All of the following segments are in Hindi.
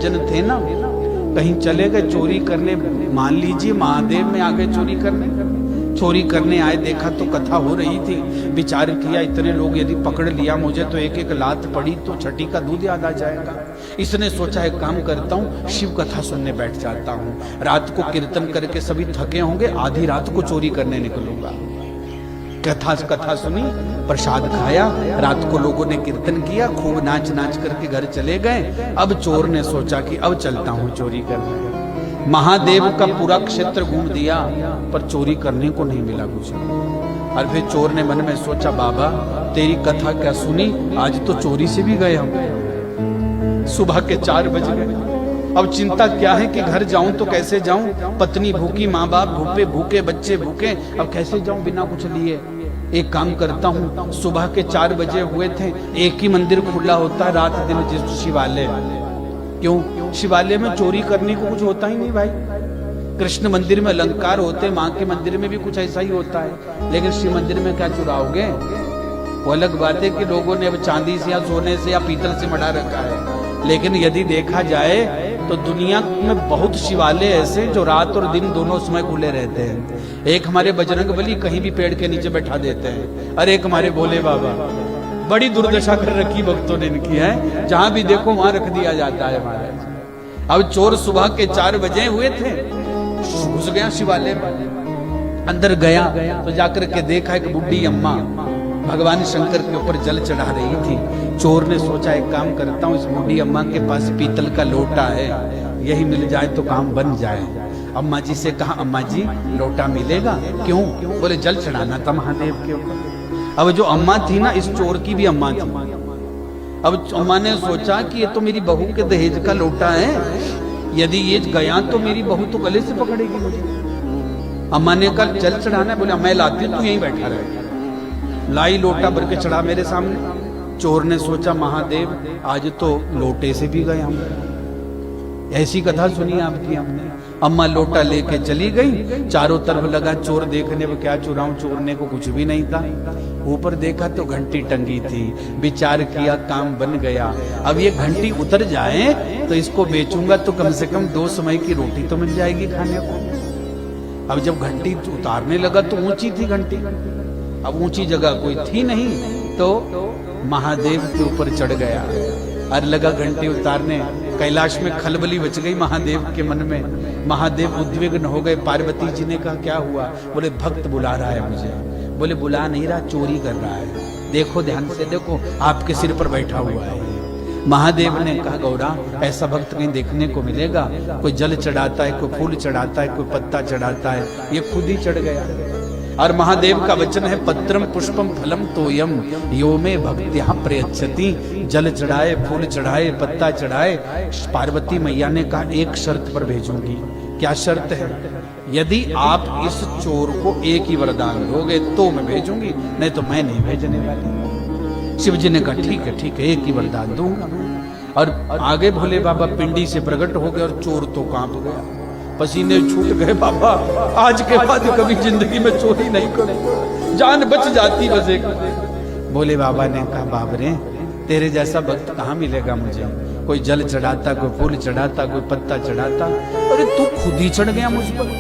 सज्जन थे ना, कहीं चले गए चोरी करने, मान लीजिए महादेव में आ गए चोरी करने आए, देखा तो कथा हो रही थी, विचार किया इतने लोग यदि पकड़ लिया मुझे तो एक एक लात पड़ी तो छठी का दूध याद आ जाएगा। इसने सोचा एक काम करता हूँ, शिव कथा सुनने बैठ जाता हूँ, रात को कीर्तन करके सभी थके होंगे, आधी रात को चोरी करने निकलूंगा। कथा सुनी, प्रसाद खाया, रात को लोगों ने कीर्तन किया, खूब नाच नाच करके घर चले गए। अब चोर ने सोचा कि अब चलता हूँ चोरी करने। महादेव का पूरा क्षेत्र घूम दिया पर चोरी करने को नहीं मिला कुछ। और फिर चोर ने मन में सोचा, बाबा तेरी कथा क्या सुनी, आज तो चोरी से भी गए हम। सुबह के 4 बज गए। अब चिंता क्या है कि घर जाऊं तो कैसे जाऊं, पत्नी भूखी, माँ बाप भूखे, बच्चे भूखे, अब कैसे जाऊं बिना कुछ लिए। एक काम करता हूँ, सुबह के 4 बजे हुए थे, एक ही मंदिर खुला होता है रात दिन, जिस शिवालय। क्यों? शिवालय में चोरी करने को कुछ होता ही नहीं भाई। कृष्ण मंदिर में अलंकार होते, माँ के मंदिर में भी कुछ ऐसा ही होता है, लेकिन शिव मंदिर में क्या चुराओगे? वो अलग बात है कि लोगों ने अब चांदी से या सोने से या पीतल से मढ़ा रखा है, लेकिन यदि देखा जाए तो दुनिया में बहुत शिवालय ऐसे जो रात और दिन दोनों समय खुले रहते हैं। एक हमारे बजरंगबली कहीं भी पेड़ के नीचे बैठा देते हैं, और एक हमारे भोले बाबा, बड़ी दुर्दशा कर रखी भक्तों ने इनकी है, जहां भी देखो वहां रख दिया जाता है महाराज। अब चोर सुबह के 4 बजे हुए थे, घुस गया शिवालय में, अंदर गया तो जाकर के देखा एक बुढ़ी अम्मा भगवान शंकर के ऊपर जल चढ़ा रही थी। चोर ने सोचा एक काम करता हूँ, इस बूढ़ी अम्मा के पास पीतल का लोटा है, यही मिल जाए तो काम बन जाए। अम्मा जी से कहा, अम्मा जी लोटा मिलेगा? क्यों? बोले जल चढ़ाना था महादेव के ऊपर। अब जो अम्मा थी ना, इस चोर की भी अम्मा थी। अब अम्मा ने सोचा कि ये तो मेरी बहू के दहेज का लोटा है, यदि ये गया तो मेरी बहू तो गले से पकड़ेगी मुझे। अम्मा ने कहा जल चढ़ाना, बोले मैं लाती हूँ, तू यहीं बैठा रहे। लाई लोटा भर के चढ़ा मेरे सामने। चोर ने सोचा महादेव आज तो लोटे से भी गए हम। ऐसी कथा सुनी आपकी हमने। अम्मा लोटा लेके चली गई, चारों तरफ लगा चोर देखने में, क्या चुराऊं, चोरने को कुछ भी नहीं था। ऊपर देखा तो घंटी टंगी थी, विचार किया काम बन गया। अब ये घंटी उतर जाए तो इसको बेचूंगा तो कम से कम 2 समय की रोटी तो मिल जाएगी खाने को। अब जब घंटी उतारने लगा तो ऊंची थी घंटी, अब ऊंची जगह कोई थी नहीं, तो महादेव के ऊपर चढ़ गया और लगा घंटी उतारने। कैलाश में खलबली बच गई महादेव के मन में। महादेव उद्विग्न हो गए। पार्वती जी ने कहा क्या हुआ? बोले भक्त बुला रहा है मुझे। बोले बुला नहीं रहा, चोरी कर रहा है, देखो ध्यान से देखो, आपके सिर पर बैठा हुआ है। महादेव ने कहा गौरा ऐसा भक्त कहीं देखने को मिलेगा? कोई जल चढ़ाता है, कोई फूल चढ़ाता है, कोई पत्ता चढ़ाता है, ये खुद ही चढ़ गया। और महादेव का वचन है पत्रम पुष्पम फलम तोयम यो में भक्त्या प्रयच्छति। जल चढ़ाए, फूल चढ़ाए, पत्ता चढ़ाए। पार्वती मैया ने कहा एक शर्त पर भेजूंगी। क्या शर्त है? यदि आप इस चोर को एक ही वरदान दोगे तो मैं भेजूंगी, नहीं तो मैं नहीं भेजने वाली। शिव जी ने कहा ठीक है, एक ही वरदान दूंगा। और आगे भोले बाबा पिंडी से प्रकट हो गए और चोर तो कांप गया, पसीने छूट गए। बाबा आज के बाद कभी जिंदगी में चोरी नहीं करूं, जान बच जाती बस एक। भोले बाबा ने कहा बाबरे तेरे जैसा भक्त कहाँ मिलेगा मुझे? कोई जल चढ़ाता, कोई फूल चढ़ाता, कोई पत्ता चढ़ाता, अरे तू खुद ही चढ़ गया मुझ पर।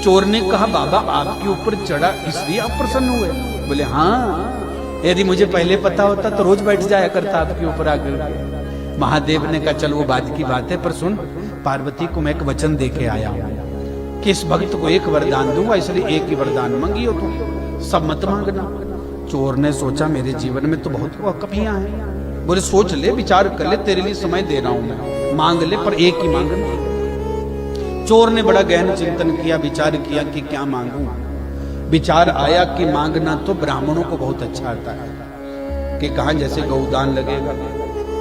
चोर ने कहा बाबा आपके ऊपर चढ़ा इसलिए आप प्रसन्न हुए? बोले हाँ, यदि मुझे पहले पता होता तो रोज बैठ जाया करता आपके ऊपर आकर। महादेव ने कहा चल वो बाद की बात है, पर सुन पार्वती को मैं एक वचन दे के आया हूं कि इस भक्त को एक वरदान दूंगा, इसलिए एक ही वरदान मांगी हो तुम, सब मत मांगना। चोर ने सोचा मेरे जीवन में तो बहुत कमियां हैं। बोले सोच ले, विचार कर ले, तेरे लिए समय दे रहा हूं मैं, मांग ले पर एक ही मांगना। चोर ने बड़ा गहन चिंतन किया, विचार किया कि क्या मांगूं। विचार आया कि मांगना तो ब्राह्मणों को बहुत अच्छा आता है, कि कहां जैसे गौदान लगेगा,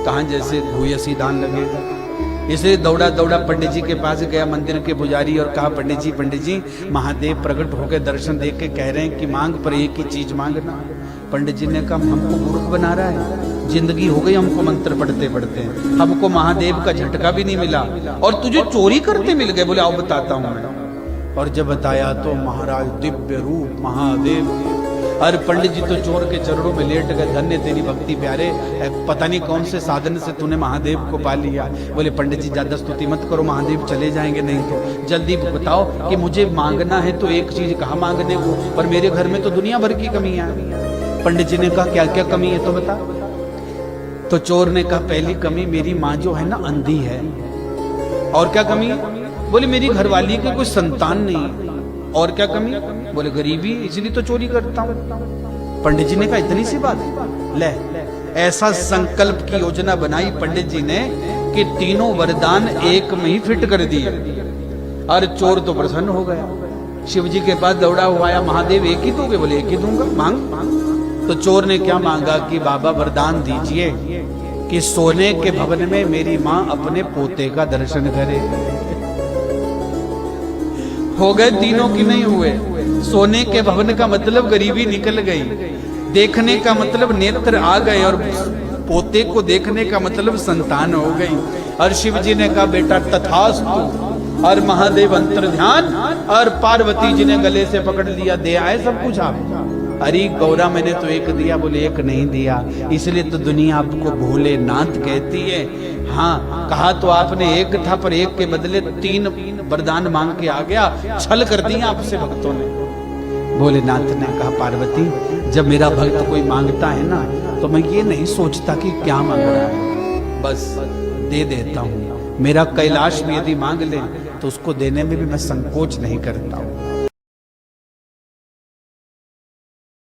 कहां जैसे भूयसी दान लगेगा। इसलिए दौड़ा दौड़ा पंडित जी के पास गया, मंदिर के पुजारी, और कहा पंडित जी महादेव प्रकट होकर दर्शन देख के कह रहे हैं कि मांग पर एक ही चीज मांगना। पंडित जी ने कहा हमको मूर्ख बना रहा है, जिंदगी हो गई हमको मंत्र पढ़ते पढ़ते, हमको महादेव का झटका भी नहीं मिला और तुझे चोरी करते मिल गए। बोले आओ बताता हूं मैं। और जब बताया तो महाराज दिव्य रूप महादेव, और पंडित जी तो चोर के चरणों में लेट गए, धन्य तेरी भक्ति प्यारे, पता नहीं कौन से साधन से तूने महादेव को पा लिया। बोले पंडित जी ज्यादा स्तुति मत करो, महादेव चले जाएंगे, नहीं तो जल्दी बताओ कि मुझे मांगना है तो एक चीज कहा मांगने को, पर मेरे घर में तो दुनिया भर की कमियां हैं। पंडित जी ने कहा क्या क्या कमी है तो बता। तो चोर ने कहा पहली कमी मेरी माँ जो है ना अंधी है। और क्या कमी है? बोले मेरी घरवाली के कोई संतान नहीं। और क्या कमी? बोले गरीबी, इसलिए तो चोरी करता हूं। पंडित जी ने कहा इतनी सी बात, ले ऐसा संकल्प की योजना बनाई पंडित जी ने कि तीनों वरदान एक में ही फिट कर दिए। और चोर तो प्रसन्न हो गया, शिव जी के पास दौड़ा हुआ आया, महादेव एक ही दोगे? बोले एक ही दूंगा, मांग। तो चोर ने क्या मांगा कि बाबा वरदान दीजिए कि सोने के भवन में मेरी माँ अपने पोते का दर्शन करे। हो गए तीनों की नहीं हुए। सोने के भवन का मतलब गरीबी निकल गई, देखने का मतलब नेत्र आ गए, और पोते को देखने का मतलब संतान हो गई। और शिव जी ने कहा बेटा तथास्तु, और महादेव अंतर ध्यान, और पार्वती जी ने गले से पकड़ लिया, दे आए सब कुछ आप। अरे गौरा मैंने तो एक दिया। बोले एक नहीं दिया, इसलिए तो दुनिया आपको भोलेनाथ कहती है। हाँ कहा तो आपने एक था, पर एक के बदले 3 वरदान मांग के आ गया, छल कर दिया आपसे भक्तों ने। भोलेनाथ ने कहा पार्वती जब मेरा भक्त कोई मांगता है ना तो मैं ये नहीं सोचता कि क्या मांग रहा है, बस दे देता हूँ। मेरा कैलाश भी यदि मांग ले तो उसको देने में भी मैं संकोच नहीं करता हूँ।